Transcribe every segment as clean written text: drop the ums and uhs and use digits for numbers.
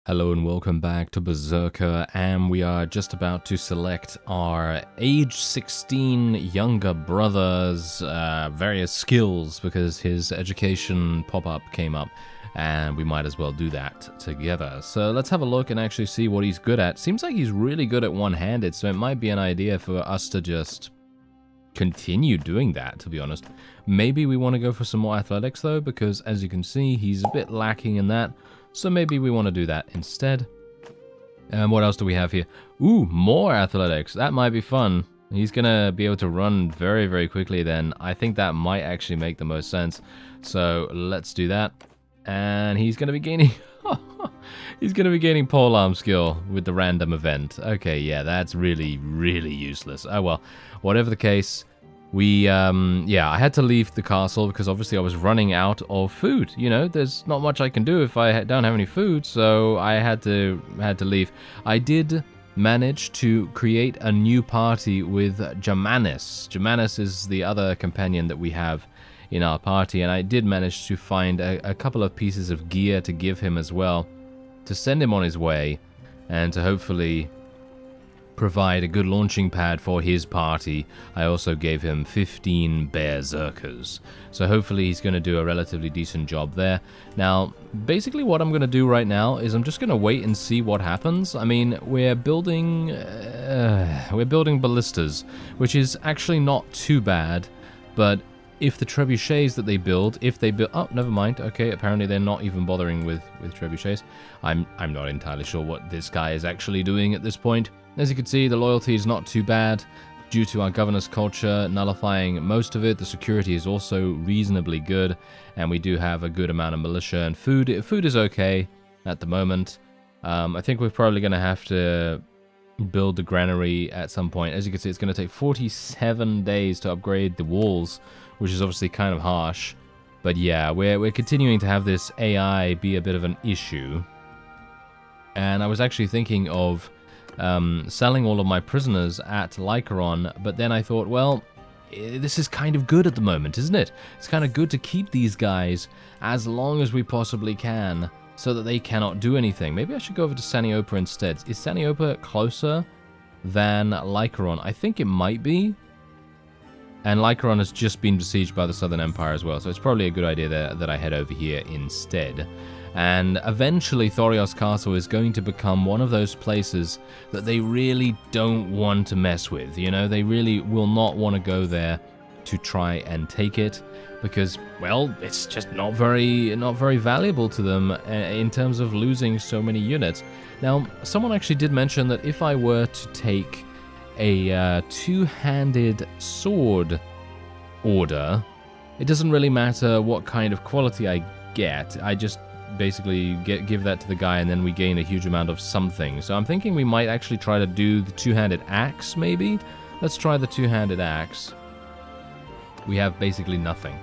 Hello and welcome back to Berserker, and we are just about to select our age 16 younger brother's various skills because his education pop-up came up and we might as well do that together. So let's have a look and actually see what he's good at. Seems like he's really good at one-handed, so it might be an idea for us to just continue doing that, to be honest. Maybe we want to go for some more athletics though, because as you can see, he's a bit lacking in that. So maybe we want to do that instead. And what else do we have here? Ooh, more athletics. That might be fun. He's going to be able to run very, very quickly then. I think that might actually make the most sense. So let's do that. And he's going to be gaining... he's going to be gaining polearm skill with the random event. Okay, yeah, that's really, really useless. Oh well, whatever the case... yeah, I had to leave the castle because obviously I was running out of food. You know, there's not much I can do if I don't have any food, so I had to leave. I did manage to create a new party with Germanus. Germanus is the other companion that we have in our party, and I did manage to find a couple of pieces of gear to give him as well, to send him on his way, and to hopefully provide a good launching pad for his party. I also gave him 15 Bearzerkers. So hopefully he's going to do a relatively decent job there. Now, basically what I'm going to do right now is I'm just going to wait and see what happens. I mean, we're building ballistas, which is actually not too bad, but if the trebuchets that they build, oh, never mind. Okay, apparently they're not even bothering with trebuchets. I'm not entirely sure what this guy is actually doing at this point. As you can see, the loyalty is not too bad due to our governance culture nullifying most of it. The security is also reasonably good, and we do have a good amount of militia and food. Food is okay at the moment. I think we're probably going to have to build the granary at some point. As you can see, it's going to take 47 days to upgrade the walls, which is obviously kind of harsh. But yeah, we're continuing to have this AI be a bit of an issue. And I was actually thinking of selling all of my prisoners at Lycaron, but then I thought, well, this is kind of good at the moment, isn't it? It's kind of good to keep these guys as long as we possibly can, so that they cannot do anything. Maybe I should go over to Saniopa instead. Is Saniopa closer than Lycaron? I think it might be. And Lycaron has just been besieged by the Southern Empire as well, so it's probably a good idea that I head over here instead. And eventually Thorios Castle is going to become one of those places that they really don't want to mess with. You know, they really will not want to go there to try and take it because, well, it's just not very valuable to them in terms of losing so many units. Now, someone actually did mention that if I were to take a two-handed sword order, it doesn't really matter what kind of quality I get. I just basically give that to the guy and then we gain a huge amount of something. So I'm thinking we might actually try to do the two-handed axe, maybe? Let's try the two-handed axe. We have basically nothing.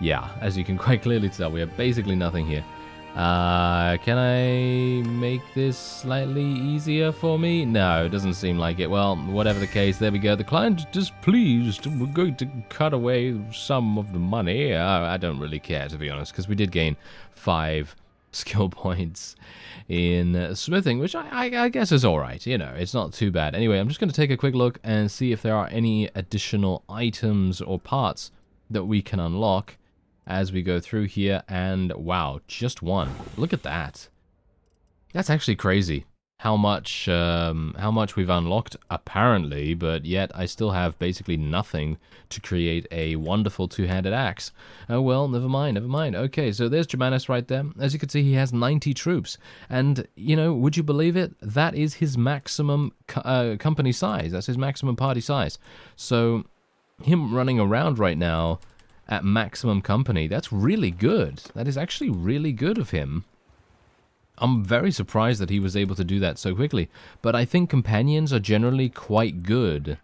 Yeah, as you can quite clearly tell, we have basically nothing here. Can I make this slightly easier for me? No, it doesn't seem like it. Well, whatever the case, there we go. The client is displeased. We're going to cut away some of the money. I don't really care, to be honest, because we did gain 5 skill points in smithing, which I guess is alright. You know, it's not too bad. Anyway, I'm just going to take a quick look and see if there are any additional items or parts that we can unlock as we go through here. And wow, just one. Look at that. That's actually crazy how much we've unlocked apparently, but yet I still have basically nothing to create a wonderful two-handed axe. Oh well, never mind. Okay, so there's Germanus right there. As you can see, he has 90 troops, and you know, would you believe it, that is his maximum company size. That's his maximum party size. So him running around right now at maximum company, that's really good. That is actually really good of him. I'm very surprised that he was able to do that so quickly, but I think companions are generally quite good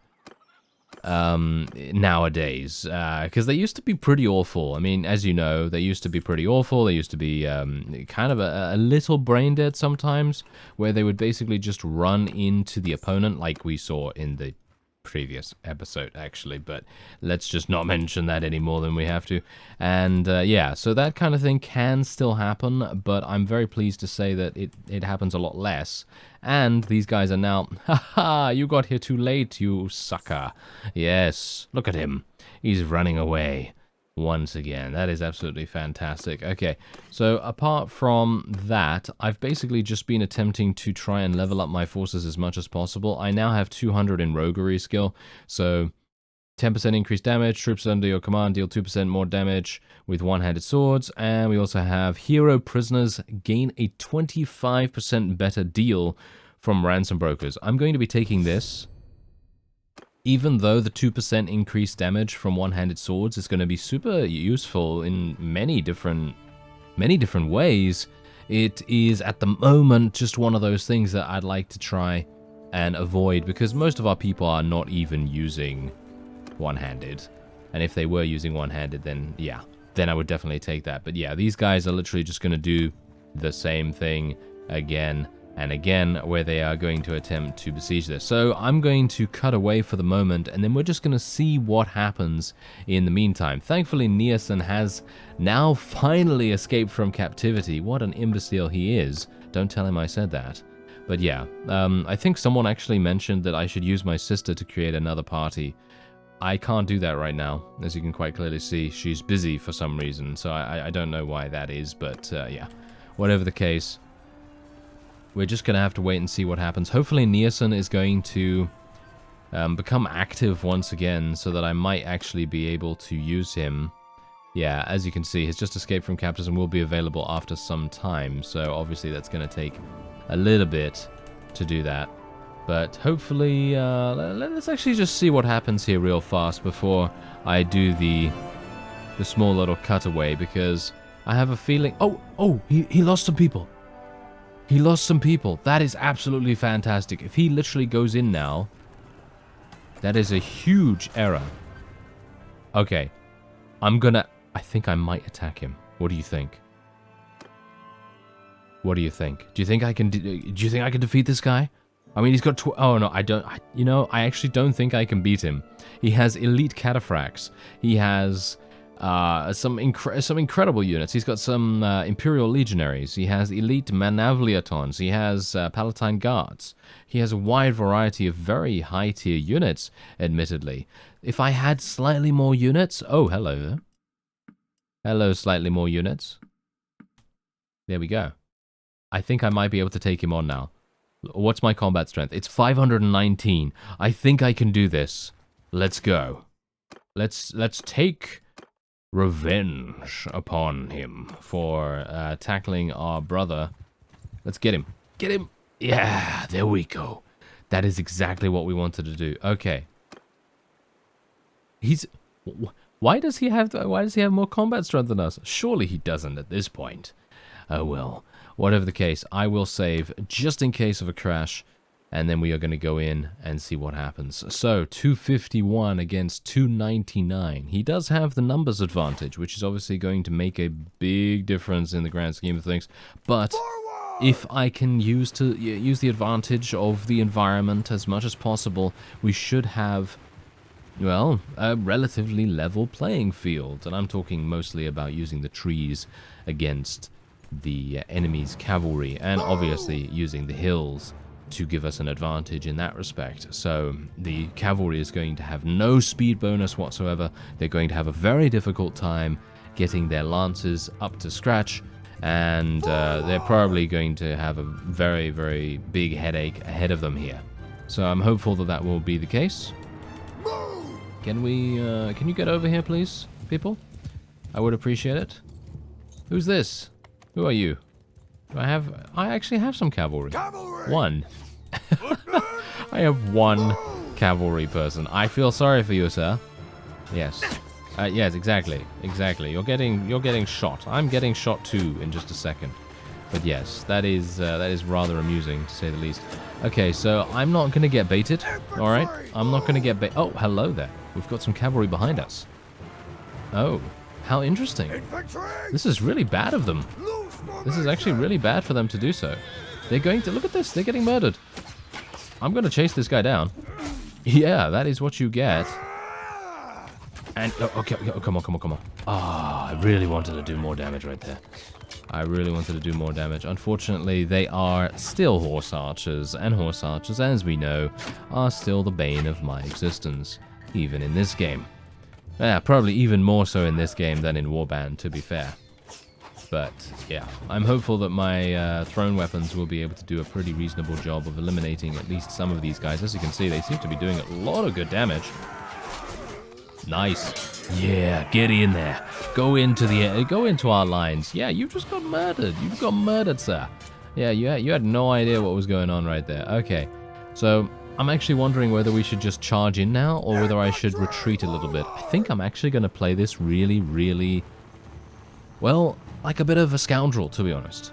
nowadays, because they used to be pretty awful. I mean, as you know, they used to be pretty awful. They used to be kind of a little brain dead sometimes, where they would basically just run into the opponent, like we saw in the previous episode, actually, but let's just not mention that any more than we have to. And yeah, so that kind of thing can still happen, but I'm very pleased to say that it happens a lot less. And these guys are now, haha, you got here too late, you sucker. Yes, look at him. He's running away. Once again, that is absolutely fantastic. Okay, so apart from that, I've basically just been attempting to try and level up my forces as much as possible. I now have 200 in Roguery skill, so 10% increased damage, troops under your command deal 2% more damage with one-handed swords, and we also have hero prisoners gain a 25% better deal from ransom brokers. I'm going to be taking this. Even though the 2% increased damage from one-handed swords is going to be super useful in many different ways, it is at the moment just one of those things that I'd like to try and avoid, because most of our people are not even using one-handed. And if they were using one-handed, then yeah, then I would definitely take that. But yeah, these guys are literally just going to do the same thing again and again, where they are going to attempt to besiege this. So I'm going to cut away for the moment, and then we're just going to see what happens in the meantime. Thankfully, Nielsen has now finally escaped from captivity. What an imbecile he is. Don't tell him I said that. But yeah, I think someone actually mentioned that I should use my sister to create another party. I can't do that right now. As you can quite clearly see, she's busy for some reason, so I don't know why that is, but yeah, whatever the case. We're just going to have to wait and see what happens. Hopefully Nielsen is going to become active once again, so that I might actually be able to use him. Yeah, as you can see, he's just escaped from captors and will be available after some time. So obviously that's going to take a little bit to do that. But hopefully, let's actually just see what happens here real fast before I do the small little cutaway, because I have a feeling... Oh, he lost some people. He lost some people. That is absolutely fantastic. If he literally goes in now, that is a huge error. Okay. I think I might attack him. What do you think? What do you think? Do you think I can defeat this guy? I mean, he's got oh no, I don't. I actually don't think I can beat him. He has elite cataphracts. He has some incredible units. He's got some Imperial Legionaries. He has elite Manavliatons. He has Palatine Guards. He has a wide variety of very high-tier units, admittedly. If I had slightly more units... Oh, hello there. Hello, slightly more units. There we go. I think I might be able to take him on now. What's my combat strength? It's 519. I think I can do this. Let's go. Let's take... revenge upon him for tackling our brother. Let's get him. Get him! Yeah, there we go. That is exactly what we wanted to do. Okay. Why does he have more combat strength than us? Surely he doesn't at this point. Oh well. Whatever the case, I will save just in case of a crash. And then we are going to go in and see what happens. So, 251 against 299. He does have the numbers advantage, which is obviously going to make a big difference in the grand scheme of things. But if I can use the advantage of the environment as much as possible, we should have, well, a relatively level playing field. And I'm talking mostly about using the trees against the enemy's cavalry, and obviously using the hills to give us an advantage in that respect. So the cavalry is going to have no speed bonus whatsoever. They're going to have a very difficult time getting their lances up to scratch, and they're probably going to have a very, very big headache ahead of them here. So I'm hopeful that that will be the case. Can you get over here, please, people? I would appreciate it. Who's this? Who are you? I actually have some cavalry. One. I have one cavalry person. I feel sorry for you, sir. Yes. Yes, exactly. You're getting shot. I'm getting shot too in just a second. But yes, that is rather amusing to say the least. Okay, so I'm not gonna get baited. All right, I'm not gonna get bait. Oh, hello there. We've got some cavalry behind us. Oh, how interesting. This is really bad of them. This is actually really bad for them to do so. They're going to... Look at this. They're getting murdered. I'm going to chase this guy down. Yeah, that is what you get. And, okay, come on. Ah, I really wanted to do more damage right there. I really wanted to do more damage. Unfortunately, they are still horse archers, and horse archers, as we know, are still the bane of my existence, even in this game. Yeah, probably even more so in this game than in Warband, to be fair. But, yeah, I'm hopeful that my thrown weapons will be able to do a pretty reasonable job of eliminating at least some of these guys. As you can see, they seem to be doing a lot of good damage. Nice. Yeah, get in there. Go into our lines. Yeah, you just got murdered. You got murdered, sir. Yeah, you had no idea what was going on right there. Okay, so I'm actually wondering whether we should just charge in now or whether I should retreat a little bit. I think I'm actually going to play this really, well, like a bit of a scoundrel, to be honest.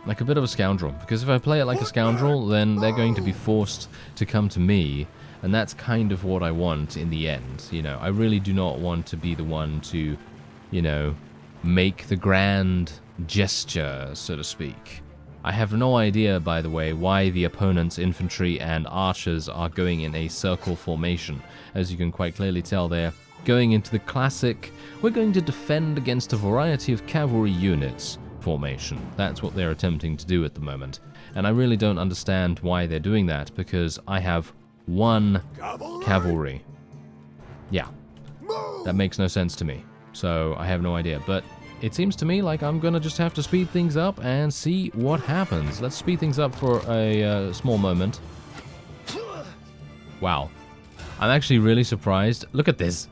Like a bit of a scoundrel. Because if I play it like a scoundrel, then they're going to be forced to come to me. And that's kind of what I want in the end, you know. I really do not want to be the one to, you know, make the grand gesture, so to speak. I have no idea, by the way, why the opponent's infantry and archers are going in a circle formation. As you can quite clearly tell, they're going into the classic, we're going to defend against a variety of cavalry units formation. That's what they're attempting to do at the moment. And I really don't understand why they're doing that, because I have one cavalry. Yeah, that makes no sense to me. So I have no idea, but it seems to me like I'm gonna just have to speed things up and see what happens. Let's speed things up for a small moment. Wow, I'm actually really surprised. Look at this.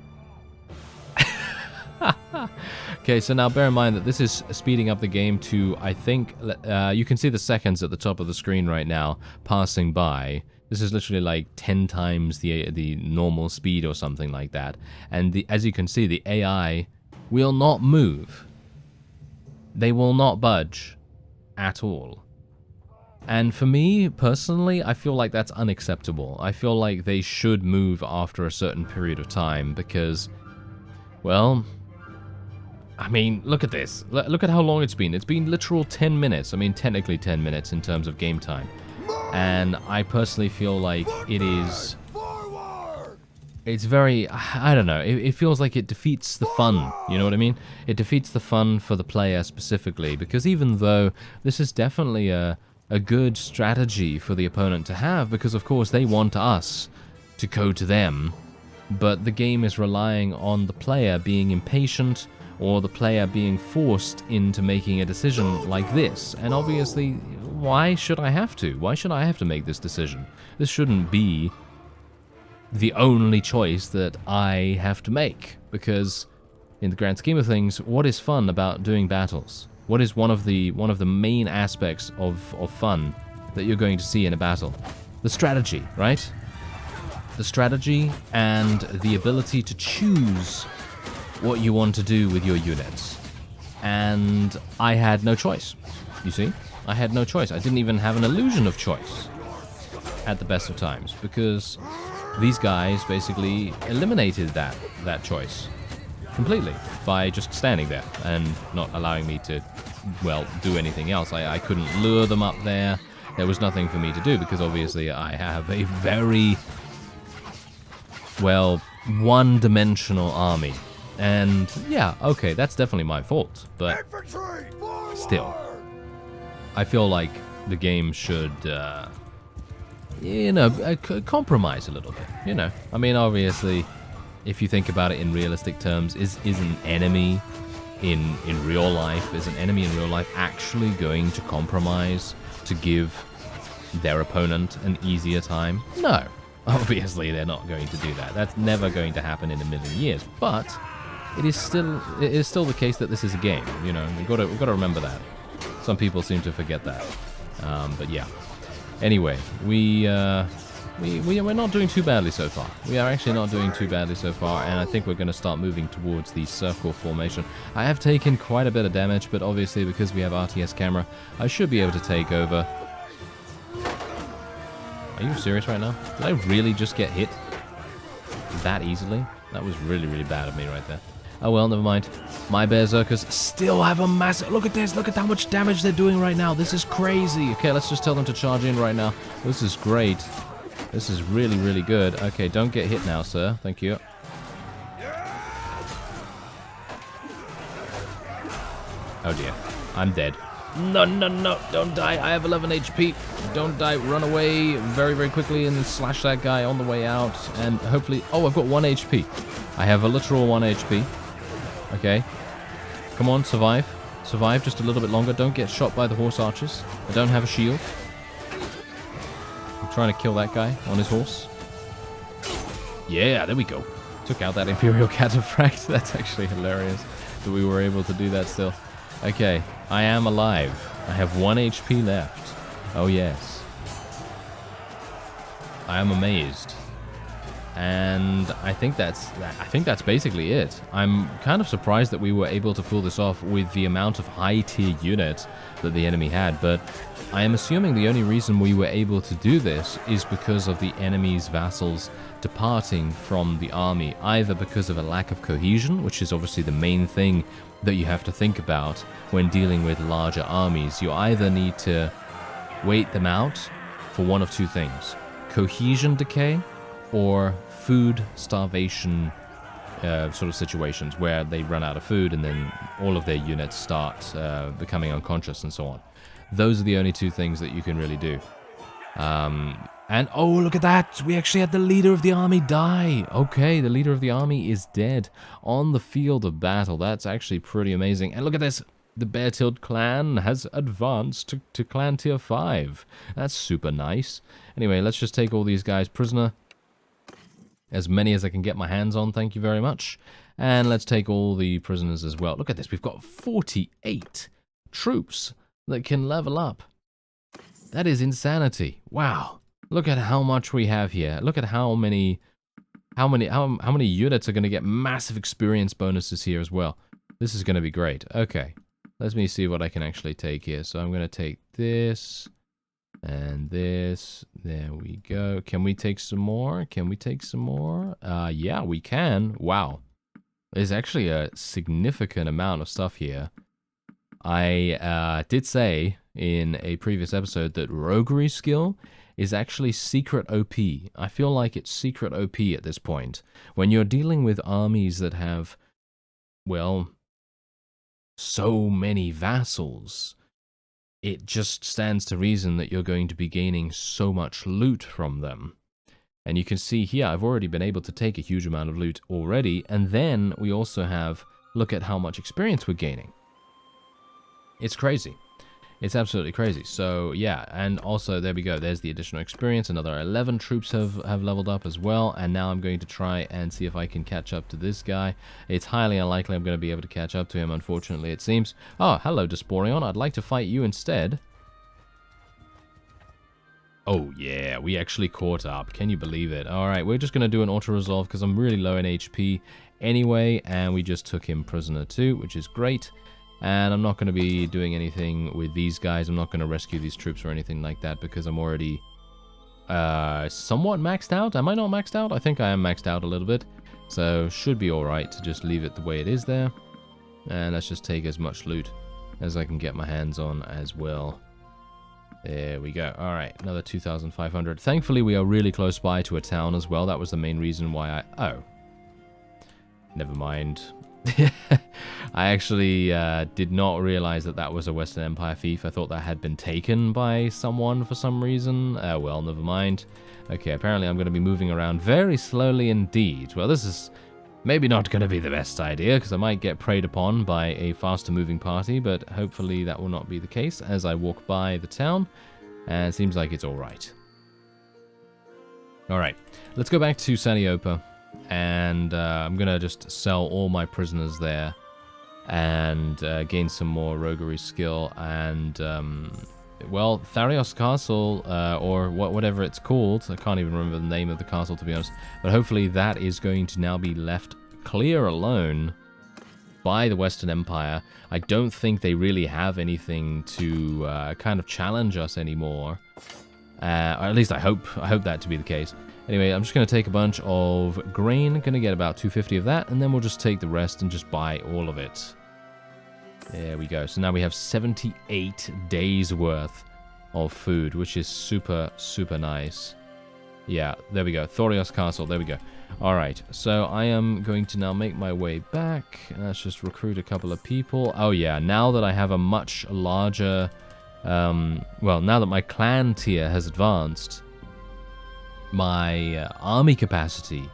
Okay, so now bear in mind that this is speeding up the game to, I think, you can see the seconds at the top of the screen right now passing by. This is literally like 10 times the normal speed or something like that. And as you can see, the AI will not move. They will not budge at all. And for me, personally, I feel like that's unacceptable. I feel like they should move after a certain period of time because, well, I mean, look at this. Look at how long it's been. It's been literal 10 minutes. I mean, technically 10 minutes in terms of game time. And I personally feel like it's very, I don't know, it feels like it defeats the fun, you know what I mean? It defeats the fun for the player specifically, because even though this is definitely a good strategy for the opponent to have, because of course they want us to go to them, but the game is relying on the player being impatient, or the player being forced into making a decision like this. And obviously, why should I have to? Why should I have to make this decision? This shouldn't be the only choice that I have to make, because in the grand scheme of things, what is fun about doing battles? What is one of the main aspects of fun that you're going to see in a battle? The strategy, right? The strategy and the ability to choose what you want to do with your units. And I had no choice, you see? I had no choice. I didn't even have an illusion of choice at the best of times, because these guys basically eliminated that choice completely by just standing there and not allowing me to, well, do anything else. I couldn't lure them up there. There was nothing for me to do, because obviously I have a very, well, one-dimensional army. And yeah, okay, that's definitely my fault, but still, I feel like the game should, you know, compromise a little bit, you know. I mean, obviously, if you think about it in realistic terms, is an enemy in real life, actually going to compromise to give their opponent an easier time? No, obviously they're not going to do that. That's never going to happen in a million years, but it is still the case that this is a game, you know. We've got to remember that. Some people seem to forget that. But yeah. Anyway, we're not doing too badly so far. We are actually not doing too badly so far, and I think we're going to start moving towards the circle formation. I have taken quite a bit of damage, but obviously because we have RTS camera, I should be able to take over. Are you serious right now? Did I really just get hit that easily? That was really, really bad of me right there. Oh well, never mind. My Berserkers still have a massive... Look at this. Look at how much damage they're doing right now. This is crazy. Okay, let's just tell them to charge in right now. This is great. This is really, really good. Okay, don't get hit now, sir. Thank you. Oh dear. I'm dead. No, no, no. Don't die. I have 11 HP. Don't die. Run away very, very quickly and slash that guy on the way out. And hopefully... Oh, I've got 1 HP. I have a literal 1 HP. Okay. Come on, survive. Survive just a little bit longer. Don't get shot by the horse archers. I don't have a shield. I'm trying to kill that guy on his horse. Yeah, there we go. Took out that Imperial Cataphract. That's actually hilarious that we were able to do that still. Okay, I am alive. I have 1 HP left. Oh yes. I am amazed. And I think that's basically it. I'm kind of surprised that we were able to pull this off with the amount of high-tier units that the enemy had, but I am assuming the only reason we were able to do this is because of the enemy's vassals departing from the army, either because of a lack of cohesion, which is obviously the main thing that you have to think about when dealing with larger armies. You either need to wait them out for one of two things: cohesion decay or food starvation sort of situations where they run out of food and then all of their units start becoming unconscious and so on. Those are the only two things that you can really do. And oh, look at that! We actually had the leader of the army die! Okay, the leader of the army is dead on the field of battle. That's actually pretty amazing. And look at this! The Bear-Tilled clan has advanced to clan tier 5. That's super nice. Anyway, let's just take all these guys prisoner. As many as I can get my hands on, thank you very much. And let's take all the prisoners as well. Look at this, we've got 48 troops that can level up. That is insanity. Wow. Look at how much we have here. Look at how many units are going to get massive experience bonuses here as well. This is going to be great. Okay. Let me see what I can actually take here. So I'm going to take this and this. There we go. Can we take some more? Can we take some more? Yeah, we can. Wow. There's actually a significant amount of stuff here. I did say in a previous episode that Roguery skill is actually secret OP. I feel like it's secret OP at this point. When you're dealing with armies that have, well, so many vassals, it just stands to reason that you're going to be gaining so much loot from them. And you can see here, I've already been able to take a huge amount of loot already, and then we also have, look at how much experience we're gaining. It's crazy. It's absolutely crazy. So yeah, and also there we go. There's the additional experience. Another 11 troops have leveled up as well. And now I'm going to try and see if I can catch up to this guy. It's highly unlikely I'm going to be able to catch up to him, unfortunately, it seems. Oh, hello, Desporion. I'd like to fight you instead. Oh yeah, we actually caught up. Can you believe it? Alright, we're just going to do an auto-resolve because I'm really low in HP anyway. And we just took him prisoner too, which is great. And I'm not going to be doing anything with these guys. I'm not going to rescue these troops or anything like that because I'm already somewhat maxed out. Am I not maxed out? I think I am maxed out a little bit. So should be alright to just leave it the way it is there. And let's just take as much loot as I can get my hands on as well. There we go. Alright, another 2,500. Thankfully, we are really close by to a town as well. That was the main reason why I... Oh. Never mind. I actually did not realize that that was a Western Empire fief. I thought that had been taken by someone for some reason. Well, never mind. Okay, apparently I'm going to be moving around very slowly indeed. Well, this is maybe not going to be the best idea because I might get preyed upon by a faster moving party, but hopefully that will not be the case as I walk by the town, and it seems like it's alright. Alright, let's go back to Saniopa. And I'm going to just sell all my prisoners there and gain some more roguery skill. And, well, Tharios Castle, or whatever it's called, I can't even remember the name of the castle, to be honest. But hopefully that is going to now be left clear alone by the Western Empire. I don't think they really have anything to kind of challenge us anymore. Or at least I hope that to be the case. Anyway, I'm just going to take a bunch of grain, going to get about 250 of that, and then we'll just take the rest and just buy all of it. There we go. So now we have 78 days worth of food, which is super, super nice. Yeah, there we go. Thorios Castle, there we go. Alright, so I am going to now make my way back. Let's just recruit a couple of people. Oh yeah, now that I have a much larger... well, now that my clan tier has advanced, my army capacity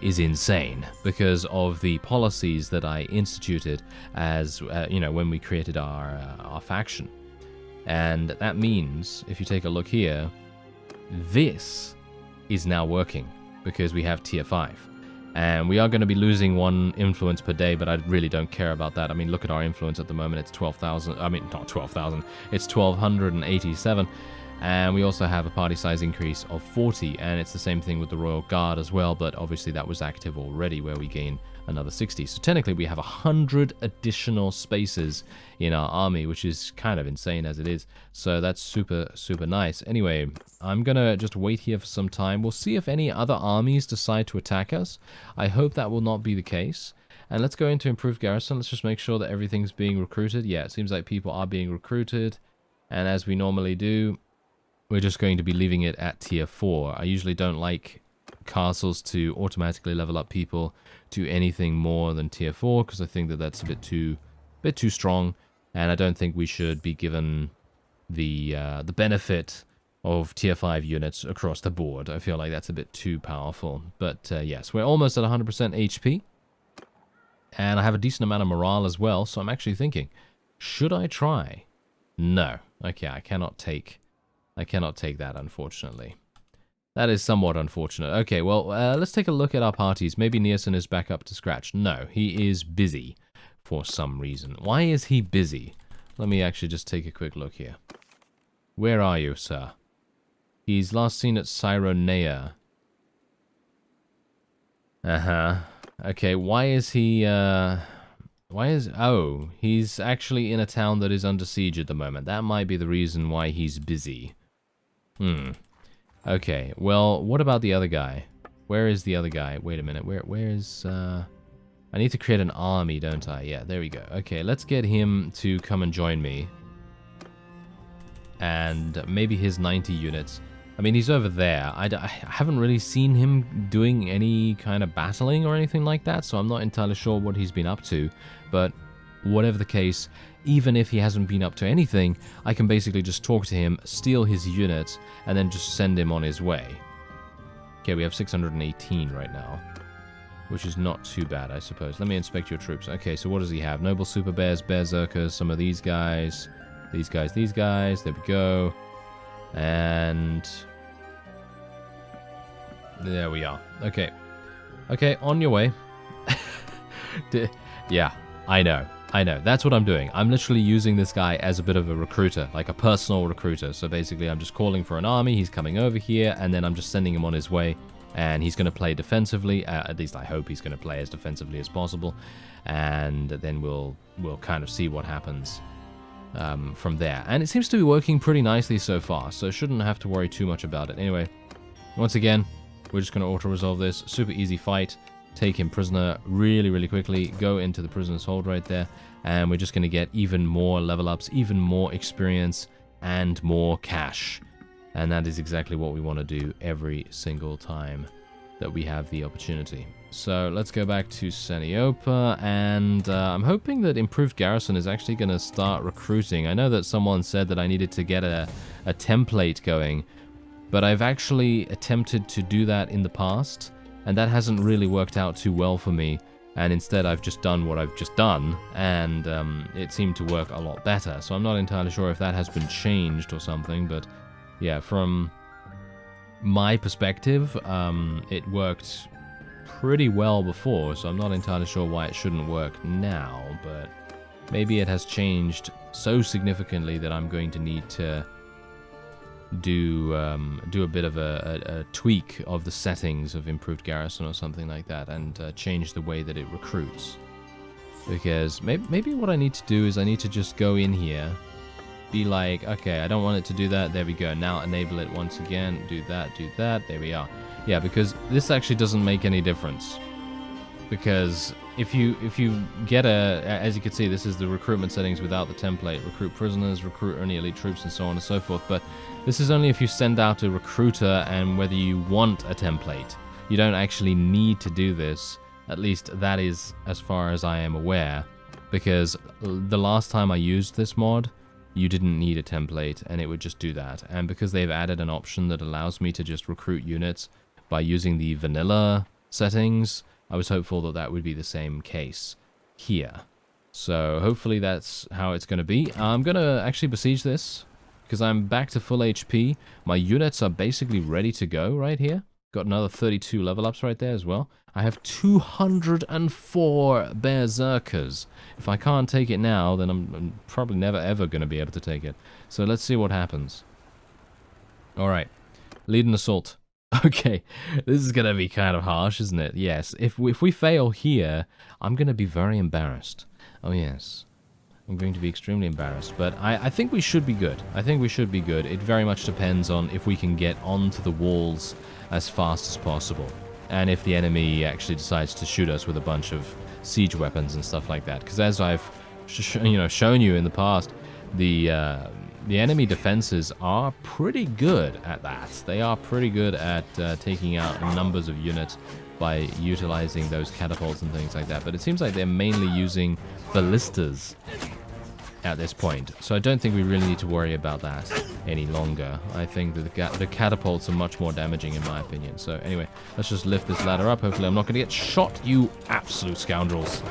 is insane because of the policies that I instituted as, you know, when we created our faction. And that means, if you take a look here, this is now working because we have tier 5. And we are going to be losing 1 influence per day, but I really don't care about that. I mean, look at our influence at the moment. It's 12,000. I mean, not 12,000. It's 1,287. And we also have a party size increase of 40, and it's the same thing with the Royal Guard as well, but obviously that was active already where we gain another 60. So technically we have 100 additional spaces in our army, which is kind of insane as it is. So that's super, super nice. Anyway, I'm going to just wait here for some time. We'll see if any other armies decide to attack us. I hope that will not be the case. And let's go into improved garrison. Let's just make sure that everything's being recruited. Yeah, it seems like people are being recruited. And as we normally do, we're just going to be leaving it at tier 4. I usually don't like castles to automatically level up people to anything more than tier 4 because I think that that's a bit too strong, and I don't think we should be given the benefit of tier 5 units across the board. I feel like that's a bit too powerful. But yes, we're almost at 100% HP, and I have a decent amount of morale as well. So I'm actually thinking, should I try? No. Okay, I cannot take that, unfortunately. That is somewhat unfortunate. Okay, well, let's take a look at our parties. Maybe Nearson is back up to scratch. No, he is busy for some reason. Why is he busy? Let me actually just take a quick look here. Where are you, sir? He's last seen at Cyronea. Uh-huh. Okay, why is he, oh, he's actually in a town that is under siege at the moment. That might be the reason why he's busy. Okay, well, what about the other guy? Where is the other guy? Wait a minute, where is, I need to create an army, don't I? Yeah, there we go. Okay, let's get him to come and join me. And maybe his 90 units. I mean, he's over there. I haven't really seen him doing any kind of battling or anything like that, so I'm not entirely sure what he's been up to. But whatever the case, even if he hasn't been up to anything, I can basically just talk to him, steal his units, and then just send him on his way. Okay, we have 618 right now, which is not too bad, I suppose. Let me inspect your troops. Okay, so what does he have? Noble Super Bears, Bearzerkers, some of these guys, these guys, these guys. There we go. And there we are. Okay. Okay, on your way. Yeah, I know. That's what I'm doing. I'm literally using this guy as a bit of a recruiter, like a personal recruiter. So basically, I'm just calling for an army. He's coming over here, and then I'm just sending him on his way. And he's going to play defensively. At least I hope he's going to play as defensively as possible. And then we'll kind of see what happens from there. And it seems to be working pretty nicely so far, so shouldn't have to worry too much about it. Anyway, once again, we're just going to auto-resolve this. Super easy fight. Take him prisoner really, really quickly. Go into the prisoner's hold right there. And we're just going to get even more level ups, even more experience, and more cash. And that is exactly what we want to do every single time that we have the opportunity. So let's go back to Saniopa, and I'm hoping that Improved Garrison is actually going to start recruiting. I know that someone said that I needed to get a template going, but I've actually attempted to do that in the past, and that hasn't really worked out too well for me. And instead I've just done what I've just done, and it seemed to work a lot better. So I'm not entirely sure if that has been changed or something, but yeah, from my perspective, it worked pretty well before, so I'm not entirely sure why it shouldn't work now, but maybe it has changed so significantly that I'm going to need to do a bit of a tweak of the settings of Improved Garrison or something like that, and change the way that it recruits. Because maybe what I need to do is I need to just go in here, be like, okay, I don't want it to do that, there we go, now enable it once again, do that, there we are. Yeah, because this actually doesn't make any difference. because if you get as you can see, this is the recruitment settings without the template. Recruit prisoners, recruit only elite troops, and so on and so forth. But this is only if you send out a recruiter and whether you want a template. You don't actually need to do this. At least that is as far as I am aware, because the last time I used this mod, you didn't need a template and it would just do that. And because they've added an option that allows me to just recruit units by using the vanilla settings, I was hopeful that that would be the same case here. So hopefully that's how it's going to be. I'm going to actually besiege this because I'm back to full HP. My units are basically ready to go right here. Got another 32 level ups right there as well. I have 204 Bearzerkers. If I can't take it now, then I'm probably never ever going to be able to take it. So let's see what happens. Alright, lead an assault. Okay, this is going to be kind of harsh, isn't it? Yes, if we fail here, I'm going to be very embarrassed. Oh yes, I'm going to be extremely embarrassed. But I think we should be good. I think we should be good. It very much depends on if we can get onto the walls as fast as possible. And if the enemy actually decides to shoot us with a bunch of siege weapons and stuff like that. Because as I've shown you in the past, the enemy defenses are pretty good at that. They are pretty good at taking out numbers of units by utilizing those catapults and things like that. But it seems like they're mainly using ballistas at this point. So I don't think we really need to worry about that any longer. I think that the catapults are much more damaging in my opinion. So anyway, let's just lift this ladder up. Hopefully I'm not going to get shot, you absolute scoundrels.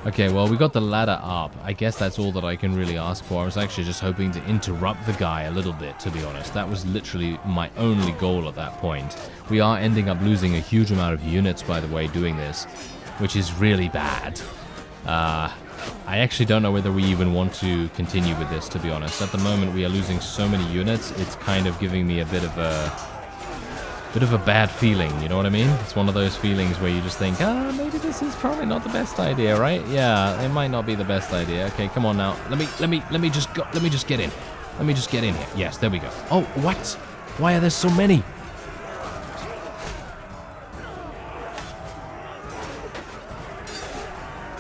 Okay, well, we got the ladder up. I guess that's all that I can really ask for. I was actually just hoping to interrupt the guy a little bit, to be honest. That was literally my only goal at that point. We are ending up losing a huge amount of units, by the way, doing this, which is really bad. I actually don't know whether we even want to continue with this, to be honest. At the moment, we are losing so many units, it's kind of giving me a bit of a bad feeling, you know what I mean? It's one of those feelings where you just think, maybe this is probably not the best idea, right? Yeah, it might not be the best idea. Okay, come on now. Let me just go. Let me just get in. Let me just get in here. Yes, there we go. Oh, what? Why are there so many?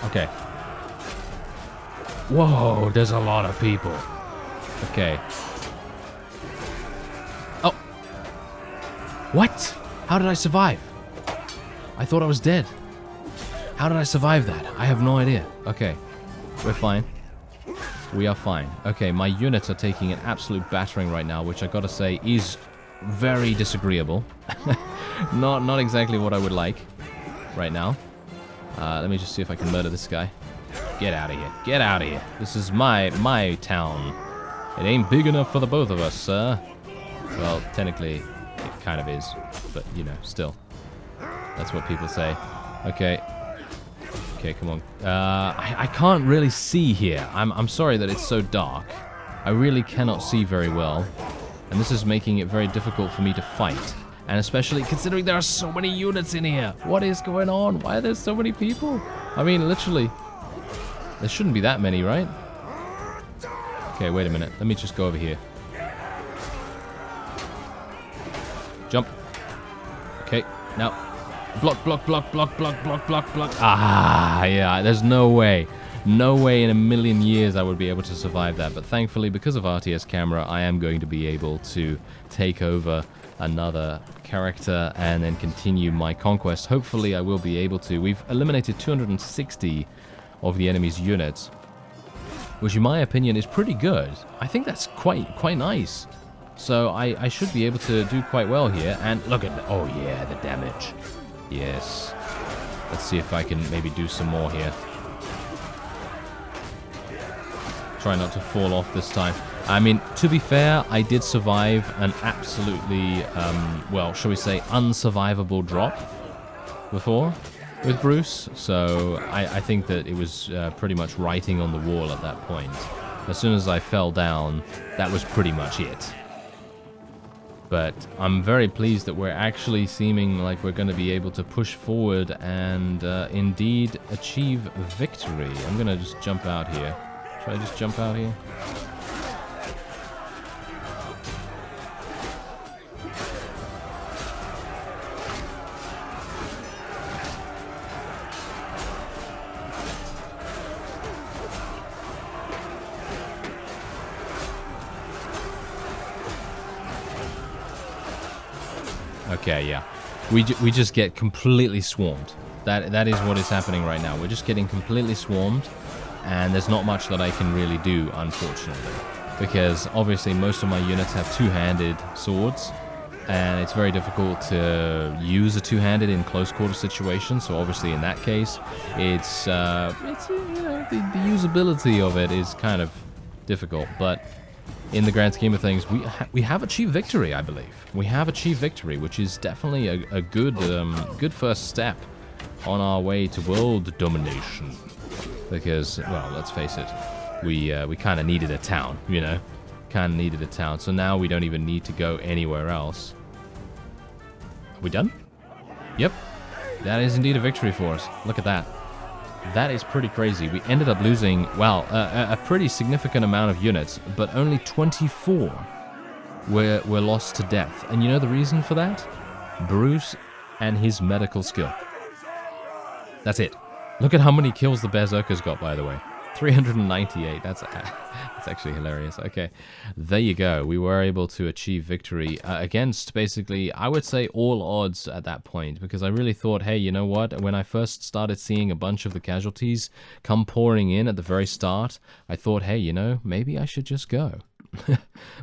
Okay. Whoa, there's a lot of people. Okay. What? How did I survive? I thought I was dead. How did I survive that? I have no idea. Okay. We're fine. We are fine. Okay, my units are taking an absolute battering right now, which I gotta say is very disagreeable. Not exactly what I would like right now. Let me just see if I can murder this guy. Get out of here. Get out of here. This is my town. It ain't big enough for the both of us, sir. Well, technically... it kind of is, but, you know, still. That's what people say. Okay. Okay, come on. I can't really see here. I'm sorry that it's so dark. I really cannot see very well. And this is making it very difficult for me to fight. And especially considering there are so many units in here. What is going on? Why are there so many people? I mean, literally. There shouldn't be that many, right? Okay, wait a minute. Let me just go over here. Jump. Okay, now. Block, block, block, block, block, block, block, block. Ah, yeah, there's no way. No way in a million years I would be able to survive that. But thankfully, because of RTS camera, I am going to be able to take over another character and then continue my conquest. Hopefully, I will be able to. We've eliminated 260 of the enemy's units, which in my opinion is pretty good. I think that's quite nice. So I should be able to do quite well here. And look at, oh yeah, the damage. Yes. Let's see if I can maybe do some more here. Try not to fall off this time. I mean, to be fair, I did survive an absolutely, well, shall we say, unsurvivable drop before with Bruce. So I think that it was pretty much writing on the wall at that point. As soon as I fell down, that was pretty much it. But I'm very pleased that we're actually seeming like we're going to be able to push forward and indeed achieve victory. I'm going to just jump out here. Should I just jump out here? Okay, yeah. We just get completely swarmed. That is what is happening right now. We're just getting completely swarmed. And there's not much that I can really do, unfortunately, because obviously most of my units have two-handed swords, and it's very difficult to use a two-handed in close-quarter situations. So obviously in that case, it's you know, the usability of it is kind of difficult. But in the grand scheme of things, we have achieved victory, I believe. We have achieved victory, which is definitely a good good first step on our way to world domination. Because, well, let's face it, we kind of needed a town, you know? Kind of needed a town. So now we don't even need to go anywhere else. Are we done? Yep. That is indeed a victory for us. Look at that. That is pretty crazy. We ended up losing, well, a pretty significant amount of units, but only 24 were lost to death. And you know the reason for that? Bruce and his medical skill. That's it. Look at how many kills the Berserkers got, by the way. 398. That's actually hilarious. Okay, there you go. We were able to achieve victory against, basically, I would say all odds at that point, because I really thought, hey, you know what? When I first started seeing a bunch of the casualties come pouring in at the very start, I thought, hey, you know, maybe I should just go.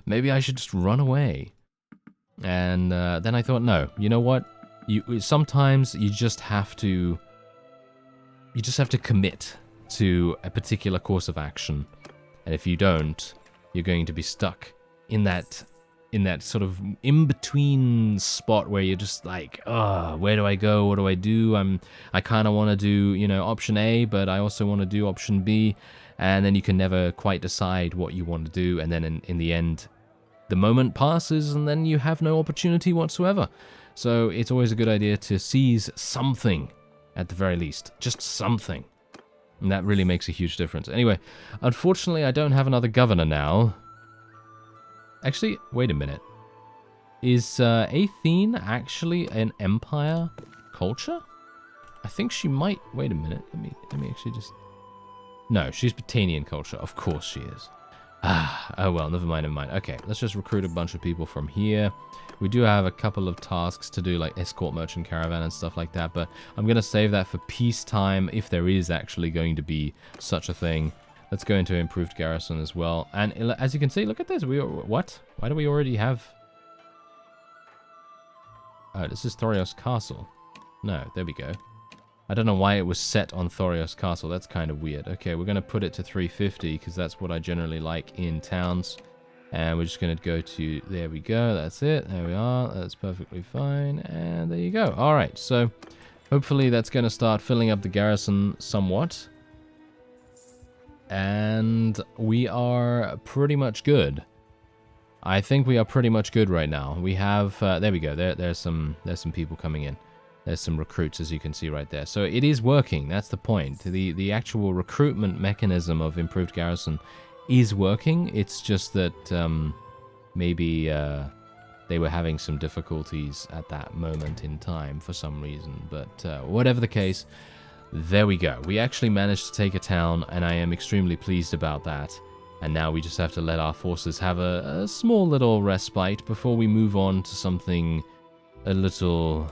Maybe I should just run away. And then I thought, no, you know what? Sometimes you just have to... You just have to commit to a particular course of action. And if you don't, you're going to be stuck in that sort of in-between spot where you're just like, where do I go? What do I do? I kind of want to do, you know, option A, but I also want to do option B. And then you can never quite decide what you want to do. And then in the end, the moment passes and then you have no opportunity whatsoever. So it's always a good idea to seize something. At the very least, just something. And that really makes a huge difference. Anyway, unfortunately, I don't have another governor now. Actually, wait a minute. Is Athene actually an empire culture? I think she might... Wait a minute. Let me actually just... No, she's Botanian culture. Of course she is. Oh well, never mind. Okay, let's just recruit a bunch of people from here. We do have a couple of tasks to do, like escort merchant caravan and stuff like that, but I'm going to save that for peacetime, if there is actually going to be such a thing. Let's go into improved garrison as well. And as you can see, look at this. What? Why do we already have... Oh, this is Thorios Castle. No, there we go. I don't know why it was set on Thorios Castle. That's kind of weird. Okay, we're going to put it to 350 because that's what I generally like in towns. And we're just going to go to... There we go. That's it. There we are. That's perfectly fine. And there you go. All right. So hopefully that's going to start filling up the garrison somewhat. And we are pretty much good. I think we are pretty much good right now. We have... there we go. There's some people coming in. There's some recruits, as you can see right there. So it is working. That's the point. The actual recruitment mechanism of improved garrison is working. It's just that maybe they were having some difficulties at that moment in time for some reason. But whatever the case, there we go. We actually managed to take a town, and I am extremely pleased about that. And now we just have to let our forces have a small little respite before we move on to something a little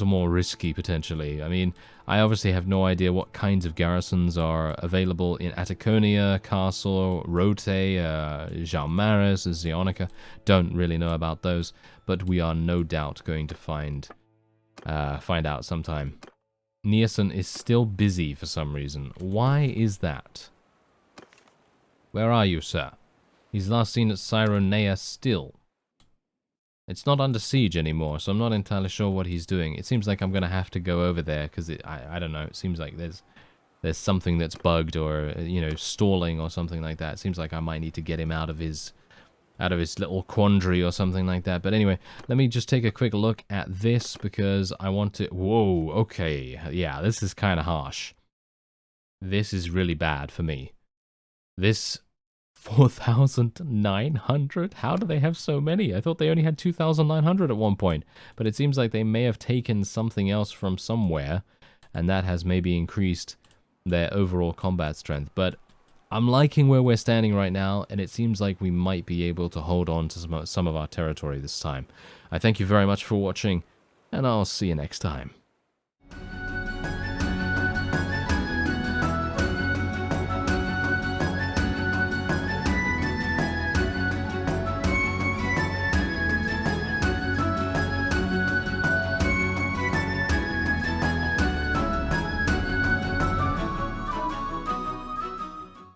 more risky, potentially. I mean, I obviously have no idea what kinds of garrisons are available in Ataconia, Castle, Rote, Jalmaris, Zionica. Don't really know about those, but we are no doubt going to find out sometime Nielsen is still busy for some reason. Why is that? Where are you, sir? He's last seen at Cyronea still. It's not under siege anymore, so I'm not entirely sure what he's doing. It seems like I'm going to have to go over there, because I don't know, it seems like there's something that's bugged or, you know, stalling or something like that. It seems like I might need to get him out of his little quandary or something like that. But anyway, let me just take a quick look at this, because I want to... Whoa, okay. Yeah, this is kind of harsh. This is really bad for me. This 4,900? How do they have so many? I thought they only had 2,900 at one point. But it seems like they may have taken something else from somewhere, and that has maybe increased their overall combat strength. But I'm liking where we're standing right now, and it seems like we might be able to hold on to some of our territory this time. I thank you very much for watching, and I'll see you next time.